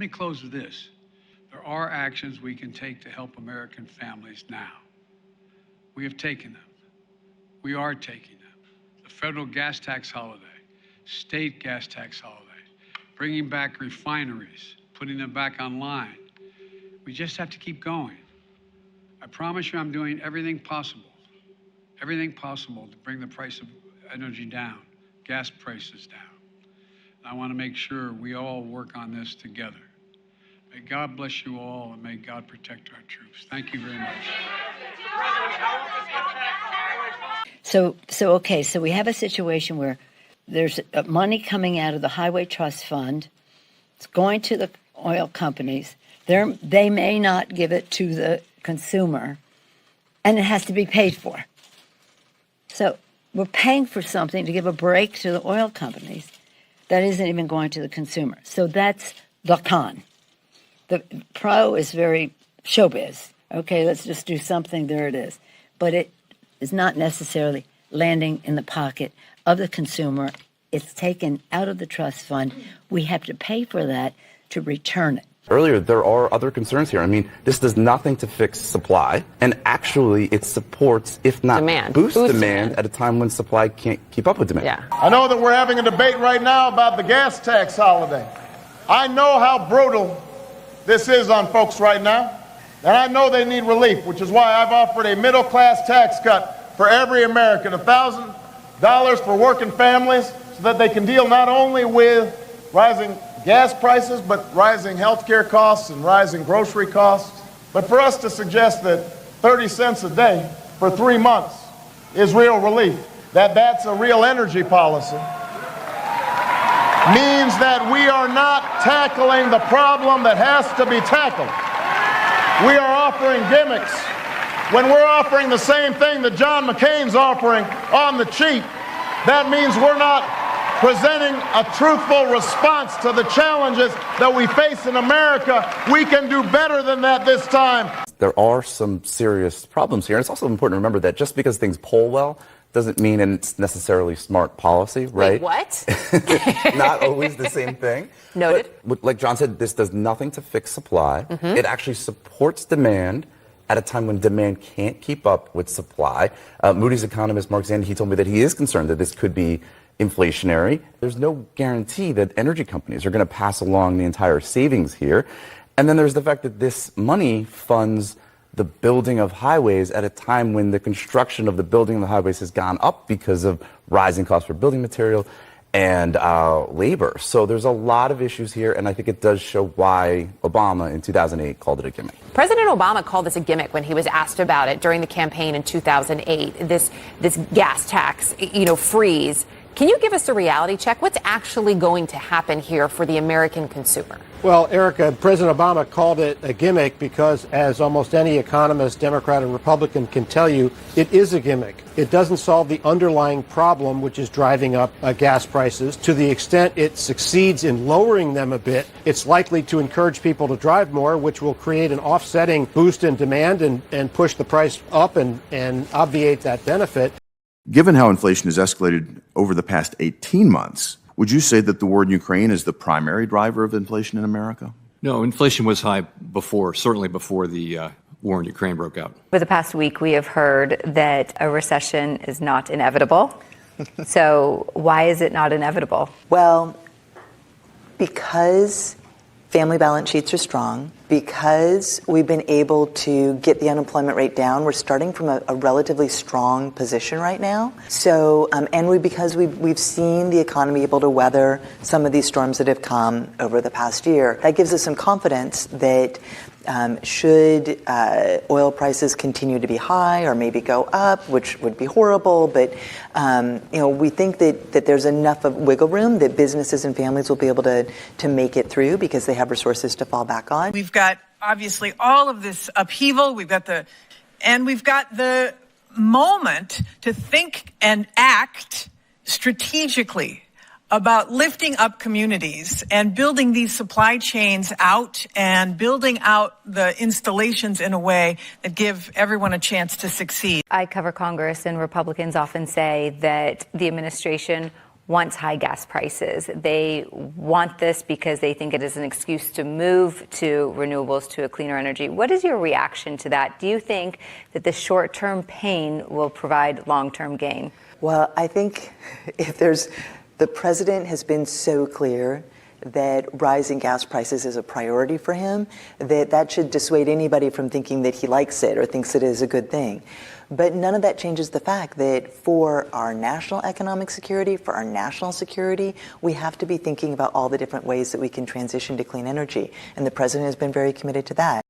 me close with this. There are actions we can take to help American families now. We have taken them. We are taking them. The federal gas tax holiday, state gas tax holiday, bringing back refineries, putting them back online. We just have to keep going. I promise you I'm doing everything possible to bring the price of energy down, gas prices down. I want to make sure we all work on this together. May God bless you all, and may God protect our troops. Thank you very much. So we have a situation where there's money coming out of the Highway Trust Fund. It's going to the oil companies. They may not give it to the consumer, and it has to be paid for. So we're paying for something to give a break to the oil companies that isn't even going to the consumer. So that's the con. The pro is very showbiz. Okay, let's just do something, there it is. But it is not necessarily landing in the pocket of the consumer. It's taken out of the trust fund. We have to pay for that to return it. Earlier, there are other concerns here. I mean, this does nothing to fix supply, and actually it supports, if not boosts demand at a time when supply can't keep up with demand. Yeah. I know that we're having a debate right now about the gas tax holiday. I know how brutal this is on folks right now, and I know they need relief, which is why I've offered a middle-class tax cut for every American, $1,000 for working families, so that they can deal not only with rising gas prices, but rising health care costs and rising grocery costs. But for us to suggest that 30 cents a day for 3 months is real relief, that's a real energy policy, means that we are not tackling the problem that has to be tackled. We are offering gimmicks when we're offering the same thing that John McCain's offering on the cheap. That means we're not presenting a truthful response to the challenges that we face in America. We can do better than that this time. There are some serious problems here. And it's also important to remember that just because things poll well doesn't mean it's necessarily smart policy, right? Wait, what? Not always the same thing. Noted. But, like John said, this does nothing to fix supply. It actually supports demand at a time when demand can't keep up with supply. Moody's economist Mark Zandi, he told me that he is concerned that this could be inflationary. There's no guarantee that energy companies are going to pass along the entire savings here. And then there's the fact that this money funds the building of highways at a time when the construction of the building of the highways has gone up because of rising costs for building material and labor. So there's a lot of issues here, and I think it does show why Obama in 2008 called it a gimmick. President Obama called this a gimmick when he was asked about it during the campaign in 2008, this gas tax, freeze. Can you give us a reality check? What's actually going to happen here for the American consumer? Well, Erica, President Obama called it a gimmick because, as almost any economist, Democrat and Republican can tell you, it is a gimmick. It doesn't solve the underlying problem, which is driving up gas prices. To the extent it succeeds in lowering them a bit, it's likely to encourage people to drive more, which will create an offsetting boost in demand and push the price up and obviate that benefit. Given how inflation has escalated over the past 18 months, would you say that the war in Ukraine is the primary driver of inflation in America? No, inflation was high before, certainly before the war in Ukraine broke out. For the past week, we have heard that a recession is not inevitable. So why is it not inevitable? Well, because family balance sheets are strong, because we've been able to get the unemployment rate down. We're starting from a relatively strong position right now. So, because we've seen the economy able to weather some of these storms that have come over the past year. That gives us some confidence that should oil prices continue to be high or maybe go up, which would be horrible, but we think that there's enough of wiggle room that businesses and families will be able to make it through because they have resources to fall back on. We've got obviously all of this upheaval. We've got the moment to think and act strategically about lifting up communities and building these supply chains out and building out the installations in a way that give everyone a chance to succeed. I cover Congress, and Republicans often say that the administration wants high gas prices. They want this because they think it is an excuse to move to renewables, to a cleaner energy. What is your reaction to that? Do you think that the short-term pain will provide long-term gain? Well, I think the president has been so clear that rising gas prices is a priority for him, that should dissuade anybody from thinking that he likes it or thinks it is a good thing. But none of that changes the fact that for our national economic security, for our national security, we have to be thinking about all the different ways that we can transition to clean energy. And the president has been very committed to that.